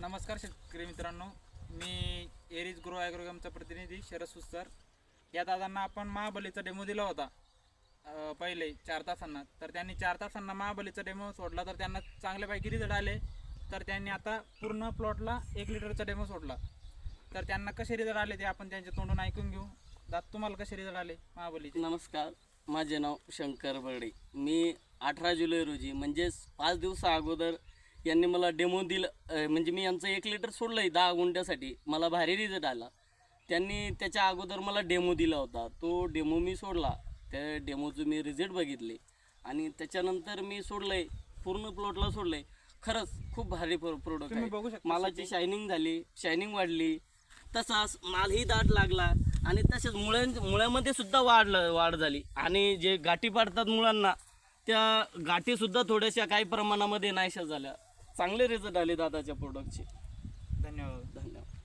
नमस्कार शेतकरी मित्रांनो, मी एरिज ग्रो ॲग्रोगमचा प्रतिनिधी शरद सुस्तर. या दादांना आपण महाबलीचा डेमो दिला होता पहिले 4 तासांना. तर त्यांनी 4 तासांना महाबलीचा डेमो सोडला, तर त्यांना चांगल्यापैकी रिझल्ट आले. तर त्यांनी आता पूर्ण प्लॉटला 1 लिटरचा डेमो सोडला. तर त्यांना कसे रिझल्ट आले ते आपण त्यांच्या तोंडून ऐकून घेऊ. दादा, तुम्हाला कसे रिझल्ट आले महाबलीचे? नमस्कार, माझे नाव शंकर बर्डे. मी 18 जुलै रोजी म्हणजेच 5 दिवसा अगोदर यांनी मला डेमो दिलं. म्हणजे मी यांचं 1 लिटर सोडलं आहे 10 गुंठ्यासाठी. मला भारी रिझल्ट आला. त्यांनी त्याच्या अगोदर मला डेमो दिला होता. तो डेमो मी सोडला. त्या डेमोचं मी रिझल्ट बघितले आणि त्याच्यानंतर मी सोडलं आहे, पूर्ण प्लॉटला सोडलं आहे. खरंच खूप भारी प्रोडक्ट तुम्ही बघू आहे. शकता मालाची शायनिंग झाली, शायनिंग वाढली, तसाच मालही दाट लागला आणि तसेच मुळ्यामध्ये सुद्धा वाढ झाली. आणि जे गाठी पाडतात मुळांना, त्या गाठीसुद्धा थोड्याशा काही प्रमाणामध्ये नाहीशा झाल्या. चांगले रिझल्ट आले दादाच्या प्रोडक्टचे. धन्यवाद. धन्यवाद.